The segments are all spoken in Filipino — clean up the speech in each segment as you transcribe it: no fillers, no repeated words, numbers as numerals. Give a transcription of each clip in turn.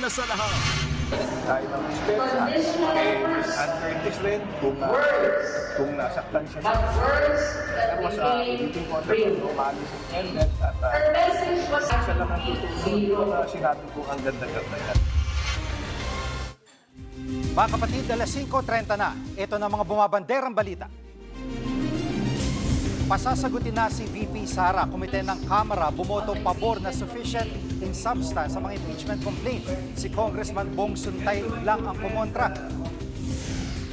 na sa lahat. Tayo ng dispensa, Miss Ann Curtis rin, kung nasaktan siya sa pero sa ulitin ko na umalis ang internet at siya lang ang tutulong na sinabi ko ang ganda-ganda yan. Mga kapatid, alas 5:30 na. Ito na mga bumabanderang balita. Pasasagutin na si VP Sara. Komite ng Kamara bumoto pabor na sufficient in substance sa mga impeachment complaint. Si Congressman Bong Suntay lang ang kumontra.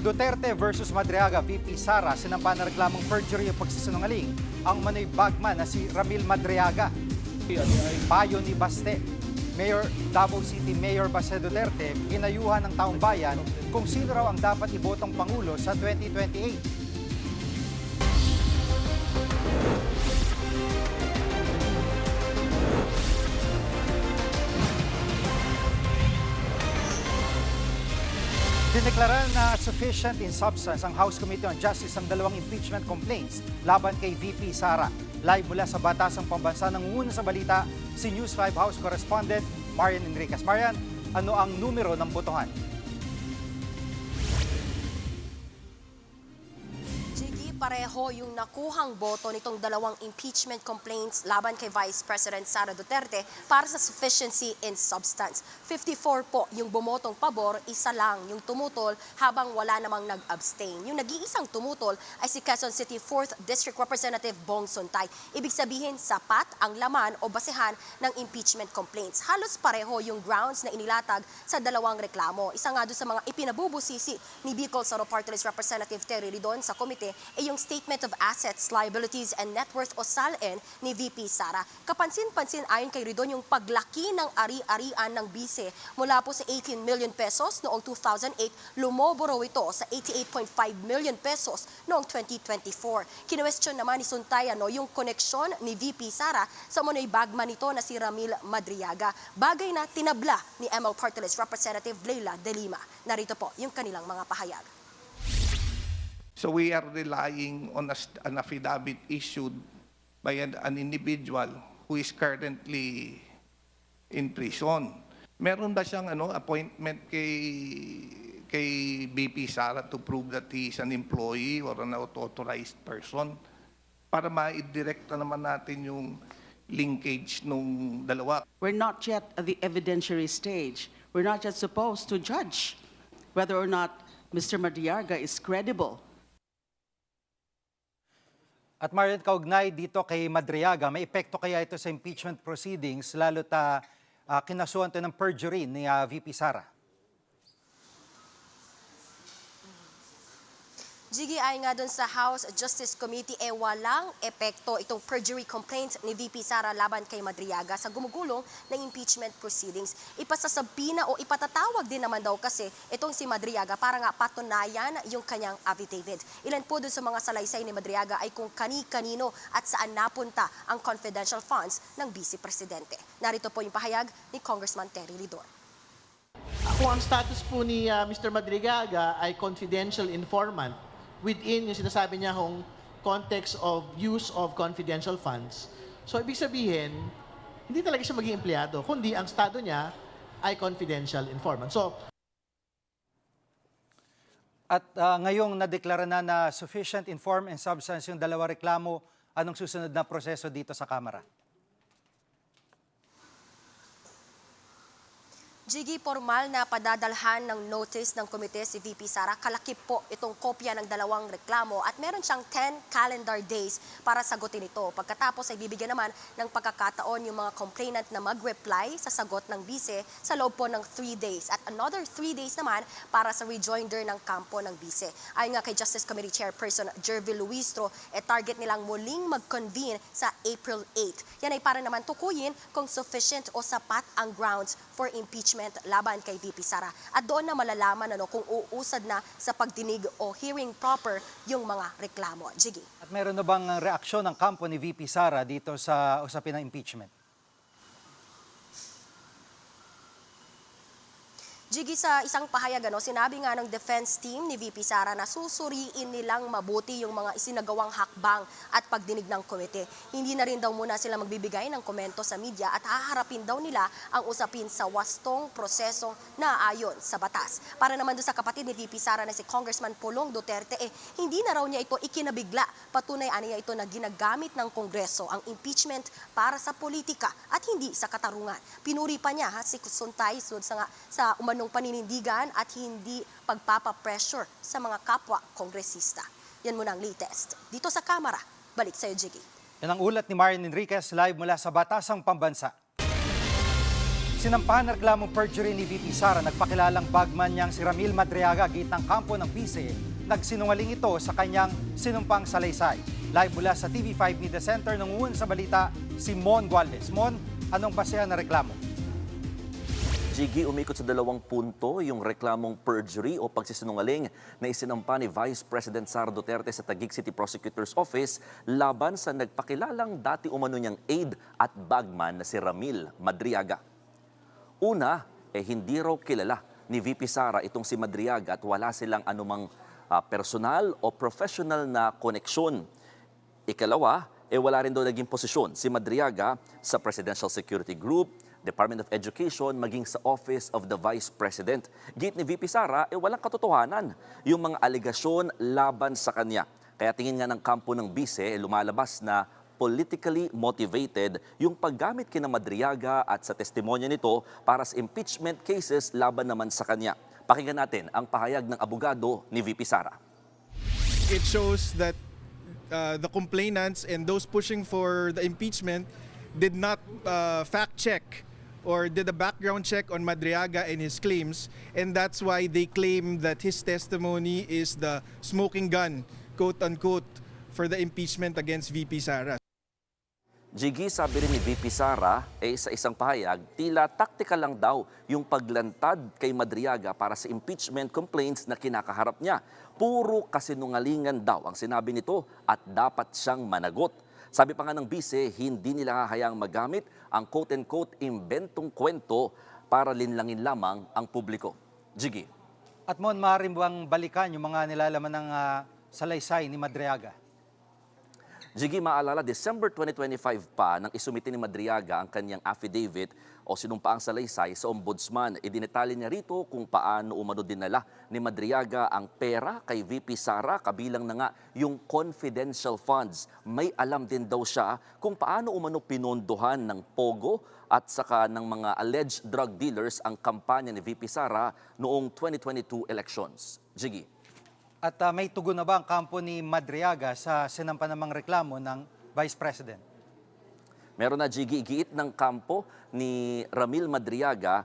Duterte versus Madriaga, VP Sara, sinampa na reklamong perjury o pagsisinungaling ang manoy bagman na si Ramil Madriaga. Payo ni Baste. Mayor Davao City Mayor Baste Duterte pinayuhan ng taong bayan kung sino raw ang dapat ibotong Pangulo sa 2028. Dineklara na sufficient in substance ang House Committee on Justice ang dalawang impeachment complaints laban kay VP Sara. Live mula sa Batasang Pambansa, nangunguna sa balita si News 5 House Correspondent Marian Enriquez. Marian, ano ang numero ng botohan? Pareho yung nakuhang boto nitong dalawang impeachment complaints laban kay Vice President Sara Duterte para sa sufficiency in substance. 54 po yung bumotong pabor, isa lang yung tumutol habang wala namang nag-abstain. Yung nag-iisang tumutol ay si Quezon City 4th District Representative Bong Suntay. Ibig sabihin, sapat ang laman o basehan ng impeachment complaints. Halos pareho yung grounds na inilatag sa dalawang reklamo. Isa nga doon sa mga ipinabubusisi ni Bicol Soro Party List Representative Terry Ridon sa komite ay yung Statement of Assets, Liabilities, and Net Worth o SALN ni VP Sara. Kapansin-pansin ayon kay Ridon yung paglaki ng ari-arian ng bise mula po sa 18 million pesos noong 2008, lumobo raw ito sa 88.5 million pesos noong 2024. Kinwestiyon naman ni Suntay yung koneksyon ni VP Sara sa umunoy bagman nito na si Ramil Madriaga. Bagay na tinabla ni ML Party List Representative Leila De Lima. Narito po yung kanilang mga pahayag. So we are relying on an affidavit issued by an individual who is currently in prison. Meron ba siyang appointment kay BP Sara to prove that he is an employee or an authorized person para ma-direkta naman natin yung linkage nung dalawa? We're not yet at the evidentiary stage. We're not yet supposed to judge whether or not Mr. Madriaga is credible. At Marian, kaugnay dito kay Madriaga, may epekto kaya ito sa impeachment proceedings lalo't kinasuhan ito ng perjury ni VP Sara? Jiggy, ay nga doon sa House Justice Committee, walang epekto itong perjury complaint ni VP Sara laban kay Madriaga sa gumugulong ng impeachment proceedings. Ipasasabina o ipatatawag din naman daw kasi itong si Madriaga para nga patunayan yung kanyang affidavit. Ilan po doon sa mga salaysay ni Madriaga ay kung kani-kanino at saan napunta ang confidential funds ng Vice Presidente. Narito po yung pahayag ni Congressman Terry Ridon. Kung ang status po ni Mr. Madriaga ay confidential informant, within yung sinasabi niya hong context of use of confidential funds. So, ibig sabihin, hindi talaga siya maging empleyado, kundi ang estado niya ay confidential informant. So, At ngayong nadeklara na sufficient in form and substance yung dalawa reklamo, anong susunod na proseso dito sa Kamara? Jiggy, formal na padadalhan ng notice ng komite si VP Sara. Kalakip po itong kopya ng dalawang reklamo at meron siyang 10 calendar days para sagutin ito. Pagkatapos ay bibigyan naman ng pagkakataon yung mga complainant na mag-reply sa sagot ng bise sa loob po ng 3 days. At another 3 days naman para sa rejoinder ng kampo ng bise. Ayon nga kay Justice Committee Chairperson Jervy Luistro, target nilang muling mag-convene sa April 8. Yan ay para naman tukuyin kung sufficient o sapat ang grounds for impeachment laban kay VP Sara. At doon na malalaman kung uusad na sa pagdinig o hearing proper yung mga reklamo. Jiggy. At meron na bang reaksyon ng kampo ni VP Sara dito sa usapin ng impeachment? Jiggy, sa isang pahayag, sinabi nga ng defense team ni VP Sara na susuriin nilang mabuti yung mga isinagawang hakbang at pagdinig ng komite. Hindi na rin daw muna sila magbibigay ng komento sa media at haharapin daw nila ang usapin sa wastong proseso na ayon sa batas. Para naman doon sa kapatid ni VP Sara na si Congressman Pulong Duterte, hindi na raw niya ito ikinabigla. Patunay niya ito na ginagamit ng Kongreso ang impeachment para sa politika at hindi sa katarungan. Pinuri pa niya si Suntay sa umanong paninindigan at hindi pagpapapressure sa mga kapwa kongresista. Yan muna ang latest. Dito sa Kamara, balik sa'yo, Jiggy. Yan ang ulat ni Marian Enriquez live mula sa Batasang Pambansa. Sinampahan ng reklamong perjury ni VP Sara, nagpakilalang bagman niyang si Ramil Madriaga gitnang kampo ng bise. Nagsinungaling ito sa kanyang sinumpang salaysay. Live mula sa TV5 Media Center, nangungun sa balita si Mon Gualvez. Mon, anong basehan na reklamo? Jiggy, umikot sa 2 punto yung reklamong perjury o pagsisinungaling na isinampa ni Vice President Sara Duterte sa Taguig City Prosecutor's Office laban sa nagpakilalang dati umano niyang aide at bagman na si Ramil Madriaga. Una, hindi raw kilala ni VP Sara itong si Madriaga at wala silang anumang personal o professional na koneksyon. Ikalawa, wala rin daw naging posisyon si Madriaga sa Presidential Security Group, Department of Education, maging sa Office of the Vice President. Git ni VP Sara, walang katotohanan yung mga aligasyon laban sa kanya. Kaya tingin nga ng kampo ng bise, lumalabas na politically motivated yung paggamit kina Madriaga at sa testimonya nito para sa impeachment cases laban naman sa kanya. Pakinggan natin ang pahayag ng abogado ni VP Sara. It shows that the complainants and those pushing for the impeachment did not fact-check or did a background check on Madriaga and his claims, and that's why they claim that his testimony is the smoking gun, quote-unquote, for the impeachment against VP Sara. Jiggy, sabi rin ni VP Sara, sa isang pahayag, tila taktikal lang daw yung paglantad kay Madriaga para sa impeachment complaints na kinakaharap niya. Puro kasinungalingan daw ang sinabi nito at dapat siyang managot. Sabi pa nga ng bise, hindi nila hahayaang magamit ang quote-unquote imbentong kwento para linlangin lamang ang publiko. Jiggy. At Mon, maaari bang balikan yung mga nilalaman ng salaysay ni Madriaga? Jiggy, maalala, December 2025 pa nang isumite ni Madriaga ang kanyang affidavit o sinumpaang salaysay sa ombudsman. Idinetali niya rito kung paano umano dinala ni Madriaga ang pera kay VP Sara, kabilang na nga yung confidential funds. May alam din daw siya kung paano umano pinondohan ng Pogo at saka ng mga alleged drug dealers ang kampanya ni VP Sara noong 2022 elections. Jiggy. At may tugon na ba ang kampo ni Madriaga sa sinampanamang reklamo ng Vice President? Meron na, Jiggy, igiit ng kampo ni Ramil Madriaga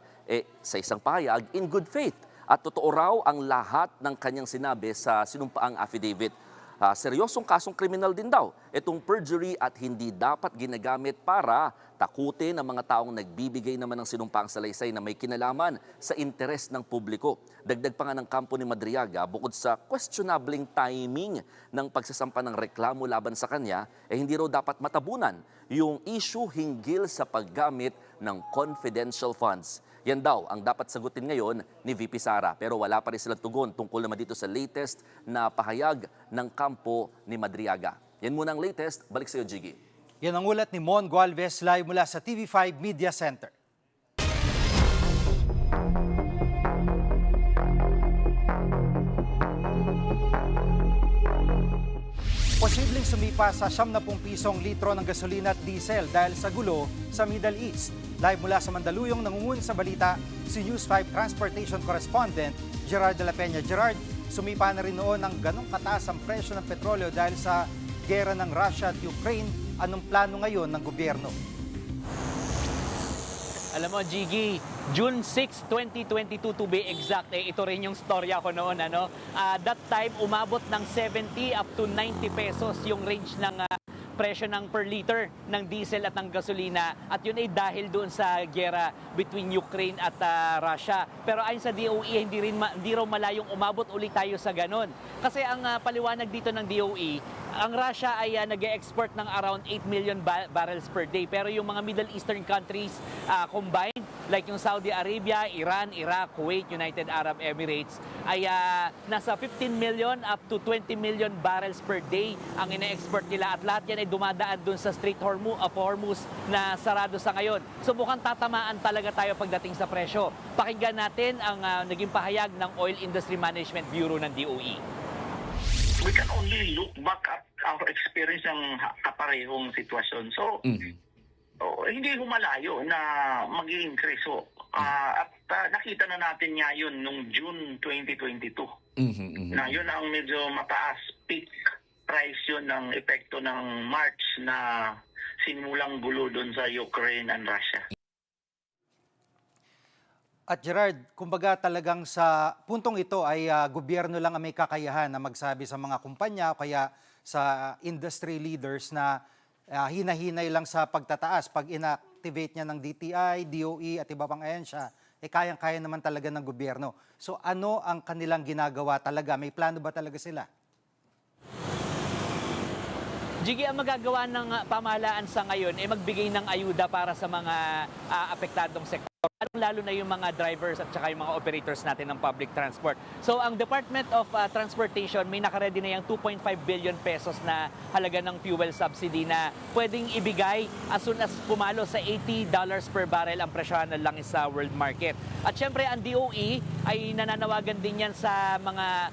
sa isang pahayag in good faith. At totoo raw ang lahat ng kanyang sinabi sa sinumpaang affidavit. Seryosong kasong kriminal din daw itong perjury at hindi dapat ginagamit para takutin ang mga taong nagbibigay naman ng sinumpaang salaysay na may kinalaman sa interes ng publiko. Dagdag pa nga ng kampo ni Madriaga, bukod sa questionabling timing ng pagsasampa ng reklamo laban sa kanya, hindi raw dapat matabunan yung issue hinggil sa paggamit ng confidential funds. Yan daw ang dapat sagutin ngayon ni VP Sara. Pero wala pa rin silang tugon tungkol naman dito sa latest na pahayag ng kampo ni Madriaga. Yan muna ang latest. Balik sa iyo, Jiggy. Yan ang ulat ni Mon Gualvez live mula sa TV5 Media Center. Posibleng sumipa sa 70 pisong litro ng gasolina at diesel dahil sa gulo sa Middle East. Live mula sa Mandaluyong, nangungun sa balita si News 5 Transportation Correspondent Gerard de la Peña. Gerard, sumipa na rin noon ang ganong kataas ang presyo ng petrolyo dahil sa gera ng Russia at Ukraine. Anong plano ngayon ng gobyerno? Alam mo, Jiggy, June 6, 2022 to be exact, ito rin yung storya ko noon. That time, umabot ng 70 up to 90 pesos yung range ng presyo ng per liter ng diesel at ng gasolina. At yun ay dahil doon sa gera between Ukraine at Russia. Pero ayon sa DOE, hindi raw malayong umabot ulit tayo sa ganon. Kasi ang paliwanag dito ng DOE, ang Russia ay nag-export ng around 8 million barrels per day. Pero yung mga Middle Eastern countries combined, like yung Saudi Arabia, Iran, Iraq, Kuwait, United Arab Emirates, ay nasa 15 million up to 20 million barrels per day ang ine-export nila, at lahat yan ay dumadaan dun sa Strait of Hormuz na sarado sa ngayon. So mukhang tatamaan talaga tayo pagdating sa presyo. Pakinggan natin ang naging pahayag ng Oil Industry Management Bureau ng DOE. We can only look back at our experience ng kaparehong sitwasyon. So, hindi humalayo na mag-i-increase. So, at nakita na natin nga yun nung June 2022. Na yun ang medyo mataas peak price yun ng epekto ng March na sinimulang gulo doon sa Ukraine and Russia. At Gerard, kumbaga talagang sa puntong ito ay gobyerno lang ang may kakayahan na magsabi sa mga kumpanya o kaya sa industry leaders na hinahinay lang sa pagtataas. Pag inactivate niya ng DTI, DOE at iba pang ahensya, kayang-kaya naman talaga ng gobyerno. So ano ang kanilang ginagawa talaga? May plano ba talaga sila? Jiggy, ang magagawa ng pamahalaan sa ngayon ay magbigay ng ayuda para sa mga apektadong sektor. Lalo na yung mga drivers at saka yung mga operators natin ng public transport. So ang Department of Transportation may nakaredy na yung 2.5 billion pesos na halaga ng fuel subsidy na pwedeng ibigay as soon as pumalo sa $80 per barrel ang presyohan ng langis sa world market. At syempre ang DOE ay nananawagan din yan sa mga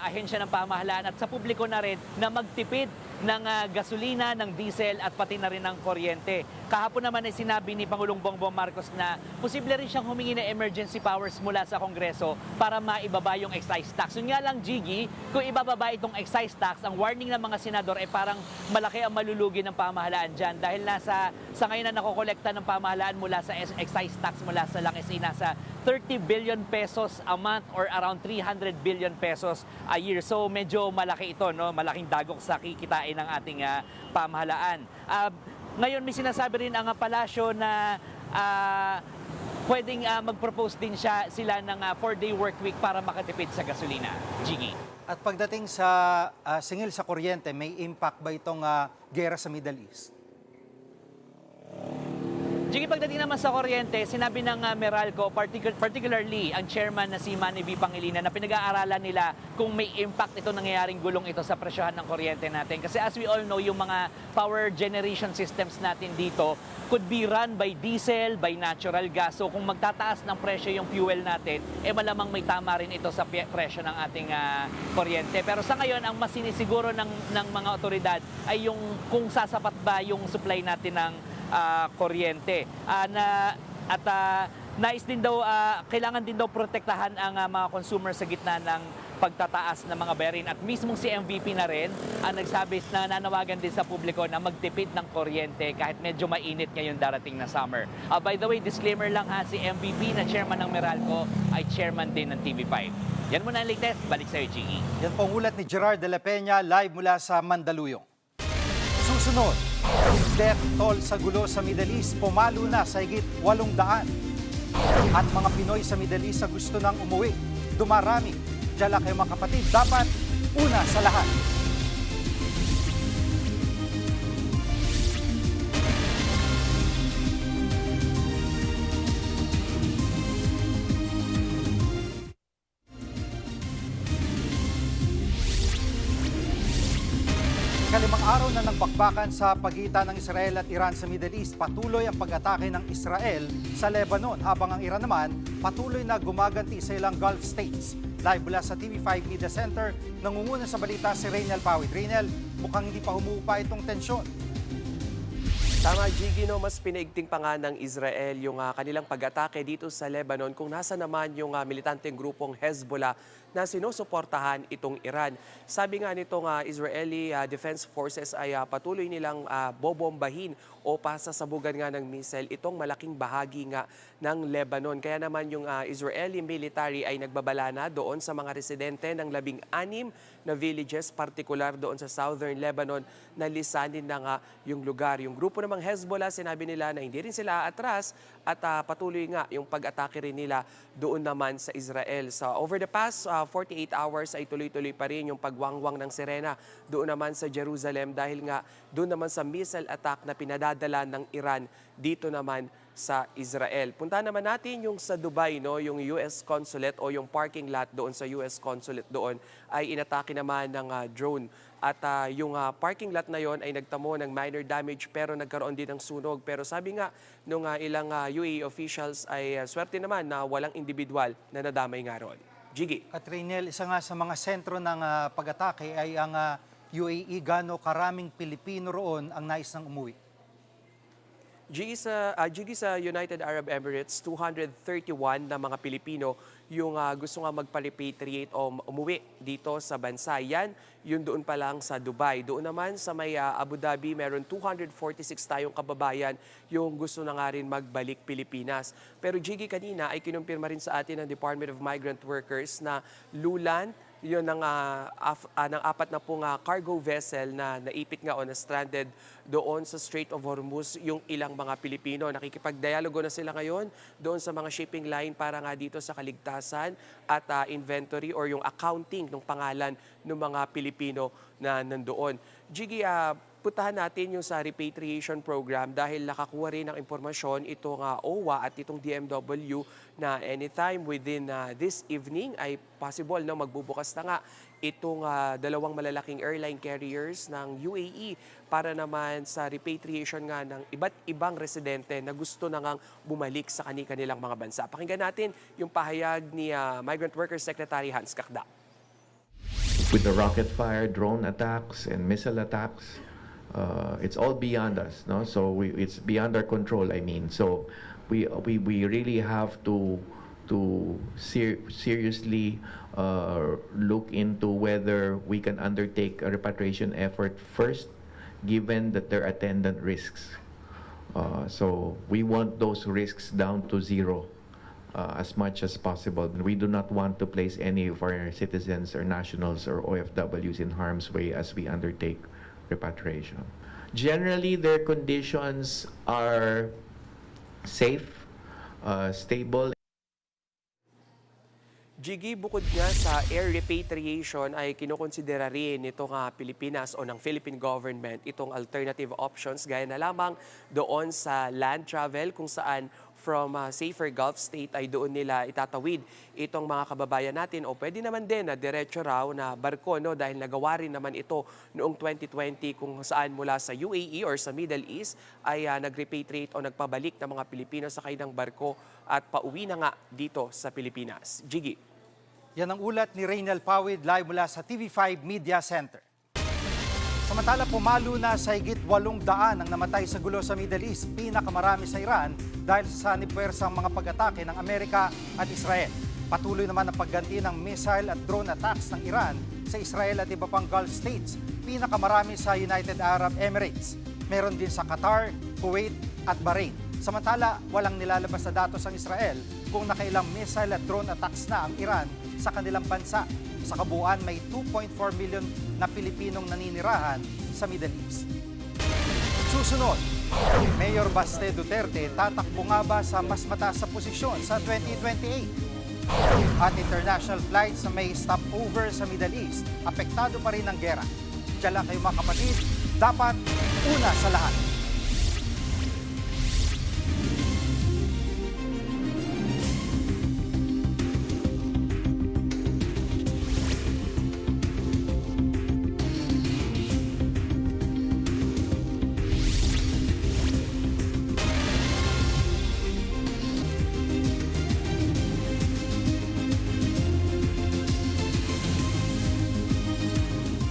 ahensya ng pamahalaan at sa publiko na rin na magtipid ng gasolina, ng diesel at pati na rin ng kuryente. Kahapon naman ay sinabi ni Pangulong Bongbong Marcos na posible rin siyang humingi ng emergency powers mula sa Kongreso para maibaba yung excise tax. Yun nga lang, Jiggy, kung ibababa itong excise tax, ang warning ng mga senador ay parang malaki ang malulugi ng pamahalaan dyan dahil sa ngayon na nakokolekta ng pamahalaan mula sa excise tax mula sa langis ay nasa 30 billion pesos a month or around 300 billion pesos a year. So medyo malaki ito, no? Malaking dagok sa kikitain ng ating pamahalaan. Ngayon may sinasabi rin ang palasyo na pwedeng mag-propose din sila ng 4-day work week para makatipid sa gasolina. Jiggy. At pagdating sa singil sa kuryente, may impact ba itong gera sa Middle East? Jiggy, pagdating naman sa kuryente, sinabi ng Meralco, particularly ang chairman na si Manny V. Pangilinan, na pinag-aaralan nila kung may impact ito nangyayaring gulong ito sa presyohan ng kuryente natin. Kasi as we all know, yung mga power generation systems natin dito could be run by diesel, by natural gas. So kung magtataas ng presyo yung fuel natin, malamang may tama rin ito sa presyo ng ating kuryente. Pero sa ngayon, ang mas sinisiguro ng mga otoridad ay yung kung sasapat ba yung supply natin ng kuryente. Nais din daw, kailangan din daw protektahan ang mga consumer sa gitna ng pagtataas ng mga bayarin. At mismong si MVP na rin ang nagsabi na nanawagan din sa publiko na magtipid ng kuryente kahit medyo mainit ngayon darating na summer. By the way, disclaimer lang si MVP na chairman ng Meralco ay chairman din ng TV5. Yan muna ang latest. Balik sa'yo, Gigi. Yan po ang ulat ni Gerard de la Peña live mula sa Mandaluyong. Susunod, death toll sa gulo sa Middle East pumalo na sa higit 800. At mga Pinoy sa Middle East na gusto nang umuwi, dumarami. Diyan lang kayo mga kapatid, dapat una sa lahat. Ikalimang araw na ng bakbakan sa pagitan ng Israel at Iran sa Middle East, patuloy ang pag-atake ng Israel sa Lebanon, habang ang Iran naman patuloy na gumaganti sa ilang Gulf states. Live mula sa TV5 Media Center, nangunguna sa balita si Raynel Pawit. Raynel, mukhang hindi pa humupa itong tensyon. Tama, Gigi, no, mas pinaigting pa nga ng Israel yung kanilang pag-atake dito sa Lebanon kung nasa naman yung militanteng grupong Hezbollah na sinusuportahan itong Iran. Sabi nga nitong Israeli Defense Forces ay patuloy nilang bobombahin o pasasabugan nga ng missile itong malaking bahagi nga ng Lebanon. Kaya naman yung Israeli military ay nagbabala na doon sa mga residente ng 16 na villages, partikular doon sa southern Lebanon, na lisanin na nga yung lugar. Yung grupo namang Hezbollah, sinabi nila na hindi rin sila aatras at patuloy nga yung pag-atake rin nila doon naman sa Israel. So over the past 48 hours ay tuloy-tuloy pa rin yung pagwangwang ng sirena doon naman sa Jerusalem dahil nga doon naman sa missile attack na pinadala dinadala ng Iran dito naman sa Israel. Puntahan naman natin yung sa Dubai, no, yung US Consulate o yung parking lot doon sa US Consulate doon ay inatake naman ng drone. At yung parking lot na yon ay nagtamo ng minor damage pero nagkaroon din ng sunog. Pero sabi nga nung ilang UAE officials ay swerte naman na walang individual na nadamay nga roon. Jiggy. At Rainiel, isa nga sa mga sentro ng pag-atake ay ang UAE. Gano karaming Pilipino roon ang nais ng umuwi? Gigi sa United Arab Emirates, 231 na mga Pilipino yung gusto nga magpa-repatriate o umuwi dito sa bansa. Yan, yun doon pa lang sa Dubai. Doon naman sa may Abu Dhabi, meron 246 tayong kababayan yung gusto na nga rin magbalik Pilipinas. Pero Gigi, kanina ay kinumpirma rin sa atin ng Department of Migrant Workers na lulan yun ng apat na pong cargo vessel na naipit nga o na stranded doon sa Strait of Hormuz yung ilang mga Pilipino. Nakikipagdialogo na sila ngayon doon sa mga shipping line para nga dito sa kaligtasan at inventory or yung accounting ng pangalan ng mga Pilipino na nandoon. Jiggy, putahan natin yung sa repatriation program dahil nakakuha rin ng impormasyon itong OWA at itong DMW na anytime within this evening ay possible na magbubukas na nga itong dalawang malalaking airline carriers ng UAE para naman sa repatriation nga ng iba't ibang residente na gusto na ngang bumalik sa kanilang mga bansa. Pakinggan natin yung pahayag ni Migrant Workers Secretary Hans Kakda. With the rocket fire, drone attacks, and missile attacks, it's all beyond us, no? So it's beyond our control. I mean, so we really have to seriously look into whether we can undertake a repatriation effort first, given that there are attendant risks. So we want those risks down to zero. As much as possible. We do not want to place any of our citizens or nationals or OFWs in harm's way as we undertake repatriation. Generally, their conditions are safe, stable. Jiggy, bukod nga sa air repatriation ay kinukonsidera rin itong Pilipinas o ng Philippine government itong alternative options gaya na lamang doon sa land travel kung saan from safer Gulf state ay doon nila itatawid itong mga kababayan natin o pwede naman din na diretso raw na barko, no, dahil nagawa rin naman ito noong 2020 kung saan mula sa UAE or sa Middle East ay nag-repatriate o nagpabalik ng mga Pilipino sa kanilang barko at pauwi na nga dito sa Pilipinas. Jiggy. Yan ang ulat ni Rainiel Pawid live mula sa TV5 Media Center. Samantala, pumalo na sa higit 800 ang namatay sa gulo sa Middle East, pinakamarami sa Iran dahil sa sanipuwersang mga pag-atake ng Amerika at Israel. Patuloy naman ang pagganti ng missile at drone attacks ng Iran sa Israel at iba pang Gulf states, pinakamarami sa United Arab Emirates. Meron din sa Qatar, Kuwait at Bahrain. Samantala, walang nilalabas na datos ang Israel kung nakailang missile at drone attacks na ang Iran sa kanilang bansa. Sa kabuuan, may 2.4 million na Pilipinong naninirahan sa Middle East. Susunod, Mayor Baste Duterte tatakbo nga ba sa mas mataas sa posisyon sa 2028? At international flights na may stopover sa Middle East, apektado pa rin ng gera. Diyan lang kayo mga kapatid, dapat una sa lahat.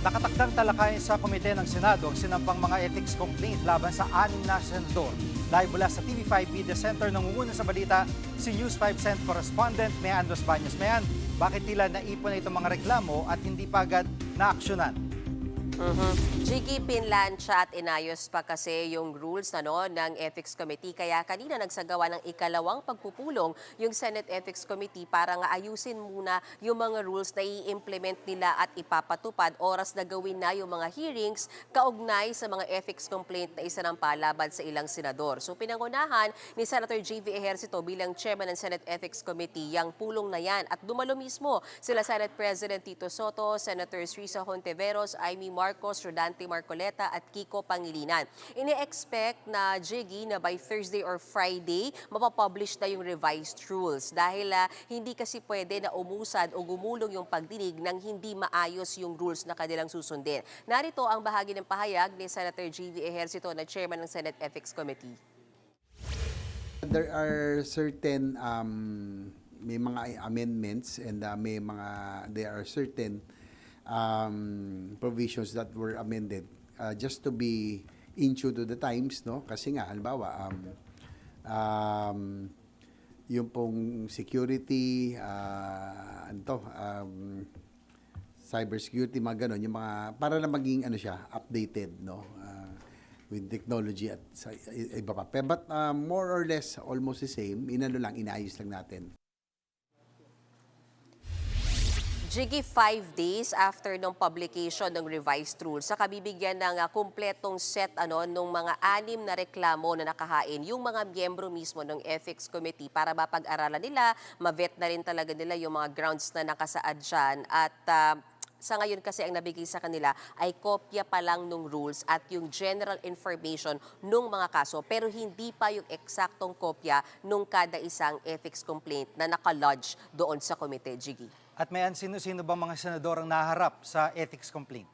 Nakatakdang talakayin sa komite ng Senado ang sinampang mga ethics complaint laban sa 6 na senador. Live mula sa TV5 Media Center, nangunguna sa balita si News 5 Cent correspondent Mean Los Baños. Mean, bakit tila naipon na itong mga reklamo at hindi pa agad naaksyonan? Jiggy, pinlansya at inayos pa kasi yung rules ng Ethics Committee. Kaya kanina nagsagawa ng ikalawang pagpupulong yung Senate Ethics Committee para nga ayusin muna yung mga rules na i-implement nila at ipapatupad. Oras na gawin na yung mga hearings kaugnay sa mga ethics complaint na isinampa laban sa ilang senador. So pinangunahan ni Senator J.V. Ejercito bilang chairman ng Senate Ethics Committee yung pulong na yan. At dumalo mismo sila Senate President Tito Soto, Senators Risa Hontiveros, Amy Marcos, Marcos, Rodante Marcoleta at Kiko Pangilinan. Ini-expect na Jiggy na by Thursday or Friday, mapapublish na yung revised rules dahil hindi kasi pwede na umusad o gumulong yung pagdinig nang hindi maayos yung rules na kanilang susundin. Narito ang bahagi ng pahayag ni Senator G.V. Ejercito na chairman ng Senate Ethics Committee. There are certain may mga amendments and there are certain provisions that were amended just to be in tune to the times, no? Kasi nga halimbawa yung pong security cyber security, mga ganon, yung mga para na maging updated, no? With technology at sa iba pa. But more or less almost the same, inaayos lang natin. Jiggy, 5 days after ng publication ng revised rules, sa kabibigyan ng kumpletong set ng mga 6 na reklamo na nakahain yung mga miyembro mismo ng Ethics Committee para mapag-aralan nila, ma-vet na rin talaga nila yung mga grounds na nakasaad dyan. At sa ngayon kasi ang nabigay sa kanila ay kopya pa lang ng rules at yung general information ng mga kaso, pero hindi pa yung eksaktong kopya nung kada isang ethics complaint na nakalodge doon sa komite, Jiggy. At may sino-sino ba mga senador ang naharap sa ethics complaint?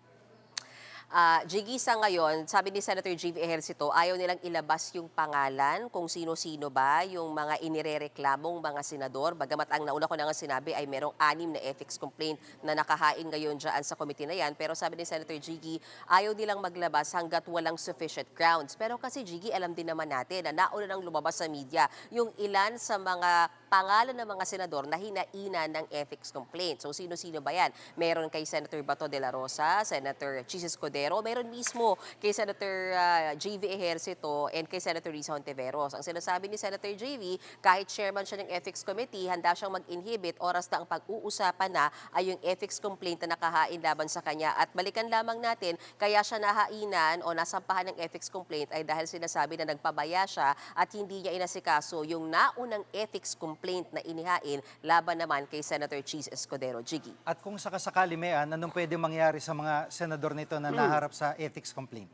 Jiggy, sa ngayon, sabi ni Senator G.V. Ejercito, ayaw nilang ilabas yung pangalan kung sino-sino ba yung mga inirereklamong mga senador. Bagamat ang nauna ko na nga sinabi ay merong 6 na ethics complaint na nakahain ngayon dyan sa committee na yan. Pero sabi ni Senator Jiggy, ayaw nilang maglabas hanggat walang sufficient grounds. Pero kasi Jiggy, alam din naman natin na nauna nang lumabas sa media yung ilan sa mga pangalan ng mga senador na hinaina ng ethics complaint. So sino-sino ba yan? Meron kay Senator Bato de la Rosa, Senator Chis Escudero, meron mismo kay Senator J.V. Ejercito and kay Senator Risa Hontiveros. Ang sinasabi ni Senator J.V., kahit chairman siya ng Ethics Committee, handa siyang mag-inhibit oras na ang pag-uusapan na ay yung ethics complaint na nakahain laban sa kanya. At balikan lamang natin, kaya siya nahainan o nasampahan ng ethics complaint ay dahil sinasabi na nagpabaya siya at hindi niya inasikaso yung naunang ethics complaint na inihain laban naman kay Senator Chis Escudero. Jiggy. At kung sakasakali anong pwede mangyari sa mga senador nito na naharap sa ethics complaint?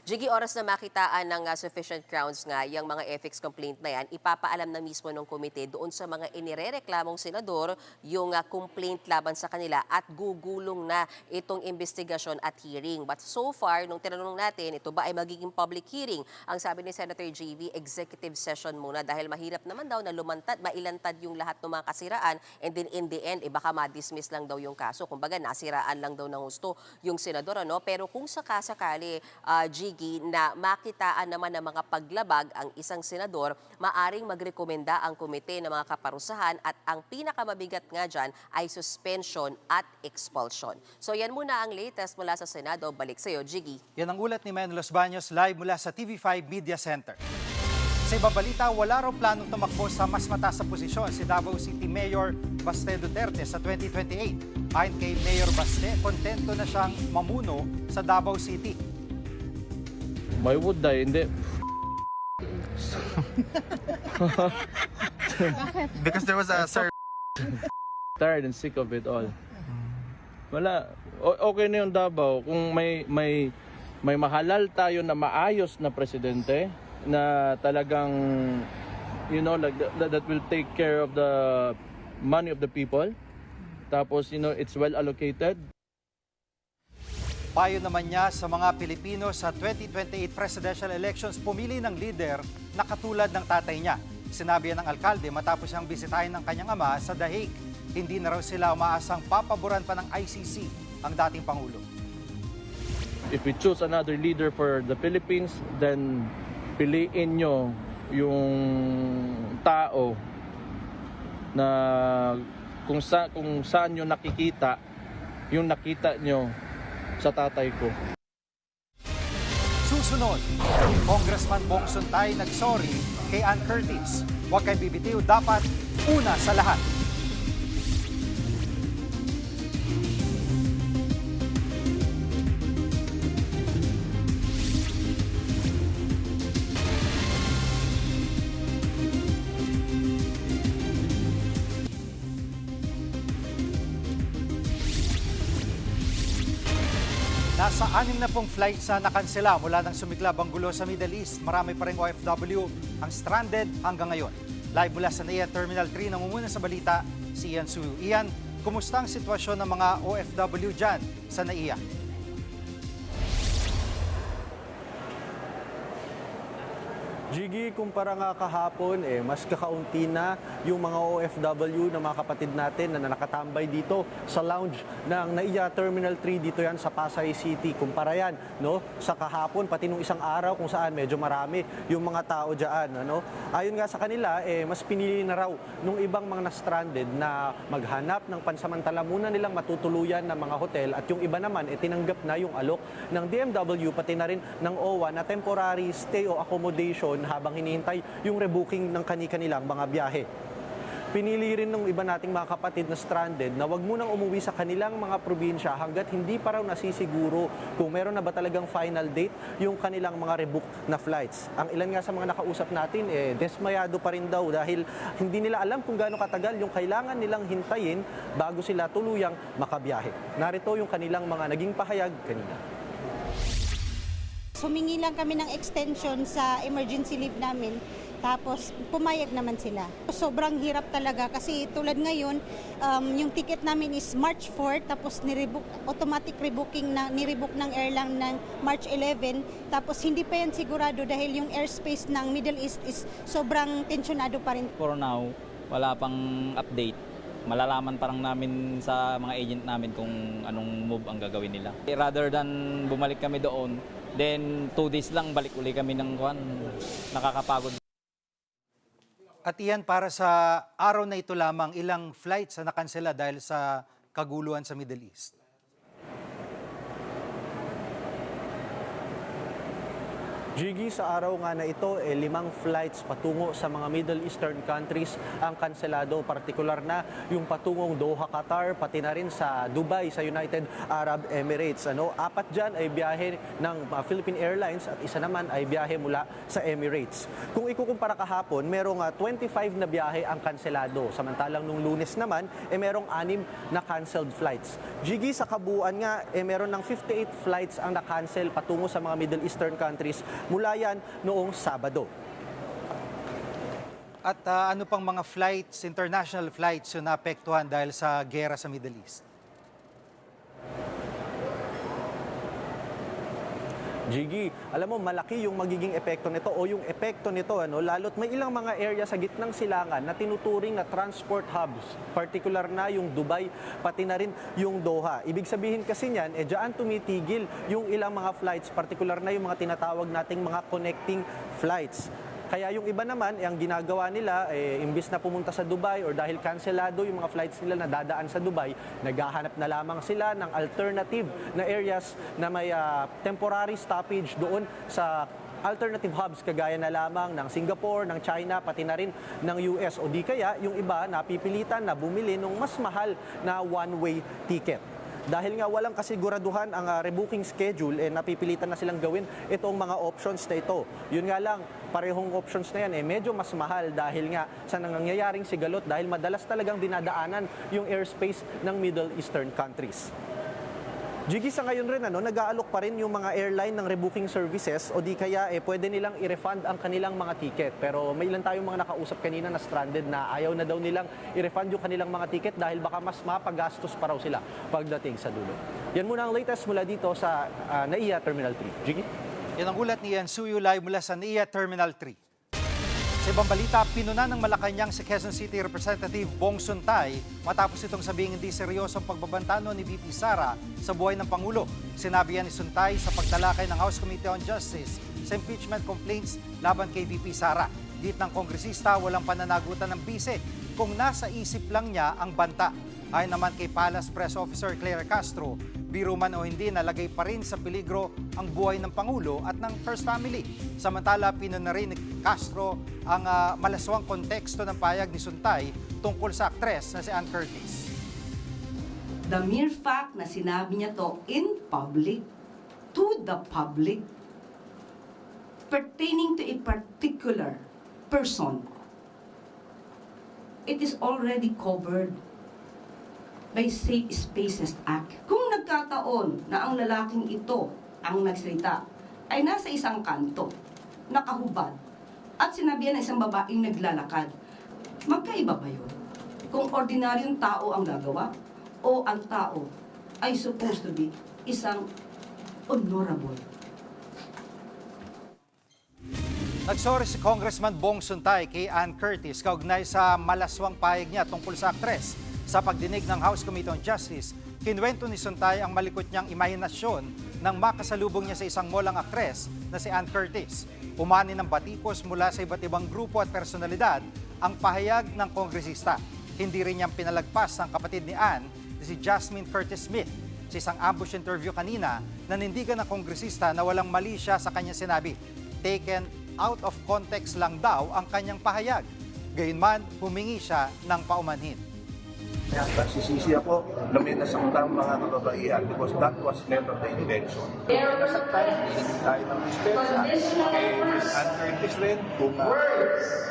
Jiggy, oras na makitaan ng sufficient grounds nga yung mga ethics complaint na yan, ipapaalam na mismo ng komite doon sa mga inirereklamong senador yung complaint laban sa kanila at gugulong na itong investigasyon at hearing. But so far, nung tinanong natin, ito ba ay magiging public hearing? Ang sabi ni Senator JV, executive session muna dahil mahirap naman daw na mailantad yung lahat ng mga kasiraan and then in the end, baka ma-dismiss lang daw yung kaso. Kumbaga, nasiraan lang daw ng gusto yung senador. Pero kung sakasakali, Jiggy, na makitaan naman ng mga paglabag ang isang senador, maaring magrekomenda ang komite ng mga kaparusahan at ang pinakamabigat nga dyan ay suspension at expulsion. So yan muna ang latest mula sa Senado. Balik sa iyo, Jiggy. Yan ang ulat ni Manuel Los Baños live mula sa TV5 Media Center. Sa ibang balita, wala raw planong tumakbo sa mas mataas na posisyon si Davao City Mayor Baste Duterte sa 2028. Ayon kay Mayor Baste, kontento na siyang mamuno sa Davao City. Why would I? Hindi. Because there was a Tired and sick of it all. Wala. Okay na yung Davao kung may mahalal tayo na maayos na presidente na talagang like that will take care of the money of the people. Tapos it's well allocated. Payo naman niya sa mga Pilipino sa 2028 presidential elections, pumili ng leader na katulad ng tatay niya. Sinabi yan ng alkalde matapos siyang bisitahin ng kanyang ama sa The Hague. Hindi na raw sila umaasang papaboran pa ng ICC ang dating Pangulo. If we choose another leader for the Philippines, then piliin nyo yung tao na kung saan nyo nakikita, yung nakita nyo sa tatay ko. Susunod, Congressman Bong Suntay nagsorry kay Ann Curtis. Huwag kayong bibitiw, dapat una sa lahat. Nasa 60 flights na nakansela mula nang sumiklab ang gulo sa Middle East. Marami pa ring OFW ang stranded hanggang ngayon. Live mula sa NAIA Terminal 3, nangunguna sa balita si Ian Suyu. Ian, kumusta ang sitwasyon ng mga OFW dyan sa NAIA? Jiggy, kumpara nga kahapon, mas kakaunti na yung mga OFW na mga kapatid natin na nakatambay dito sa lounge ng NAIA Terminal 3 dito yan sa Pasay City. Kumpara yan, no? Sa kahapon, pati nung isang araw kung saan medyo marami yung mga tao dyan. Ano? Ayon nga sa kanila, mas pinili na raw nung ibang mga na-stranded na maghanap ng pansamantala muna nilang matutuluyan ng mga hotel at yung iba naman, tinanggap na yung alok ng DMW pati na rin ng OWA na temporary stay o accommodation habang hinihintay yung rebooking ng kani-kanilang mga biyahe. Pinili rin ng iba nating mga kapatid na stranded na wag munang umuwi sa kanilang mga probinsya hanggat hindi pa raw nasisiguro kung meron na ba talagang final date yung kanilang mga rebook na flights. Ang ilan nga sa mga nakausap natin, desmayado pa rin daw dahil hindi nila alam kung gaano katagal yung kailangan nilang hintayin bago sila tuluyang makabiyahe. Narito yung kanilang mga naging pahayag kanina. Humingi lang kami ng extension sa emergency leave namin, tapos pumayag naman sila. Sobrang hirap talaga kasi tulad ngayon, yung ticket namin is March 4, tapos automatic rebooking nirebook ng airline ng March 11, tapos hindi pa yan sigurado dahil yung airspace ng Middle East is sobrang tensionado pa rin. For now, wala pang update. Malalaman parang namin sa mga agent namin kung anong move ang gagawin nila. Rather than bumalik kami doon, then 2 days lang balik uli kami ng nakakapagod. At iyan, para sa araw na ito lamang, ilang flights na nakansela dahil sa kaguluhan sa Middle East? Jiggy, sa araw nga na ito, 5 flights patungo sa mga Middle Eastern countries ang kanselado. Partikular na yung patungong Doha, Qatar, pati na rin sa Dubai, sa United Arab Emirates. 4 dyan ay biyahe ng Philippine Airlines at isa naman ay biyahe mula sa Emirates. Kung ikukumpara kahapon, merong 25 na biyahe ang kanselado. Samantalang nung Lunes naman, merong 6 na canceled flights. Jiggy, sa kabuuan nga, meron ng 58 flights ang na-cancel patungo sa mga Middle Eastern countries mula yan noong Sabado. At ano pang mga flights, international flights, yung naapektuhan dahil sa gera sa Middle East? Jiggy, alam mo, malaki yung magiging epekto nito o yung epekto nito, lalo't may ilang mga area sa gitnang silangan na tinuturing na transport hubs, particular na yung Dubai, pati na rin yung Doha. Ibig sabihin kasi niyan, dyan tumitigil yung ilang mga flights, particular na yung mga tinatawag nating mga connecting flights. Kaya yung iba naman, ang ginagawa nila, imbis na pumunta sa Dubai or dahil kanselado yung mga flights nila na dadaan sa Dubai, naghahanap na lamang sila ng alternative na areas na may temporary stoppage doon sa alternative hubs kagaya na lamang ng Singapore, ng China, pati na rin ng US. O di kaya yung iba napipilitan na bumili ng mas mahal na one-way ticket. Dahil nga walang kasiguraduhan ang rebooking schedule, napipilitan na silang gawin itong mga options na ito. Yun nga lang, parehong options na yan medyo mas mahal dahil nga sa nangyayaring sigalot dahil madalas talagang dinadaanan yung airspace ng Middle Eastern countries. Jiggy, sa ngayon rin, nag-aalok pa rin yung mga airline ng rebooking services o di kaya pwede nilang i-refund ang kanilang mga ticket. Pero may ilan tayong mga nakausap kanina na stranded na ayaw na daw nilang i-refund yung kanilang mga ticket dahil baka mas mapagastos pa raw sila pagdating sa dulo. Yan muna ang latest mula dito sa NAIA Terminal 3. Jiggy? Yan ang ulat ni Ian Suyu live mula sa NAIA Terminal 3. Sa ibang balita, pinuna ng Malacanang si Quezon City Representative Bong Suntay matapos itong sabihing hindi seryosong pagbabantano ni VP Sara sa buhay ng Pangulo. Sinabi yan ni Suntay sa pagtalakay ng House Committee on Justice sa impeachment complaints laban kay VP Sara. Git ng kongresista, walang pananagutan ng bise kung nasa isip lang niya ang banta. Ayon naman kay Palace Press Officer Claire Castro, biro man o hindi, nalagay pa rin sa peligro ang buhay ng Pangulo at ng First Family. Samantala, pinuna rin ni Castro ang malaswang konteksto ng payag ni Suntay tungkol sa aktres na si Ann Curtis. The mere fact na sinabi niya to in public, to the public, pertaining to a particular person, it is already covered by Safe Spaces Act. Kung nagkataon na ang lalaking ito ang nagsalita ay nasa isang kanto, nakahubad, at sinabihan ng isang babaeng naglalakad, magkaiba ba yun? Kung ordinaryong tao ang gagawa o ang tao ay supposed to be isang honorable. Nagsorry si Congressman Bong Suntay kay Ann Curtis kaugnay sa malaswang pahayag niya tungkol sa aktres. Sa pagdinig ng House Committee on Justice, kinwento ni Suntay ang malikot niyang imahinasyon nang makasalubong niya sa isang molang aktres na si Ann Curtis. Umani ng batikos mula sa iba't ibang grupo at personalidad ang pahayag ng kongresista. Hindi rin niyang pinalagpas ang kapatid ni Ann na si Jasmine Curtis Smith. Sa isang ambush interview kanina, nanindigan ng kongresista na walang mali siya sa kanyang sinabi. Taken out of context lang daw ang kanyang pahayag. Gayunman, humingi siya ng paumanhin. Nagsisisi ako na may nasaktan mga kababaihan because that was never the intention. May nasaktan, hindi tayo ng dispensa. Kay Miss Ann Curtis rin,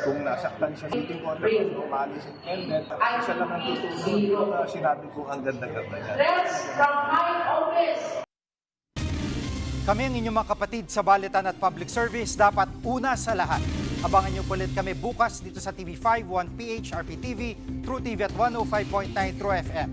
kung nasaktan siya sa meeting ko, tapos umalis in Kenneth, isa lang ang tutulong yung sinabi ko ang ganda-ganda niya. Kami ang inyong mga kapatid sa Balitan at Public Service, dapat una sa lahat. Abangan niyo ulit kami bukas dito sa TV5, 1PH, RPTV, True TV at 105.9 True FM.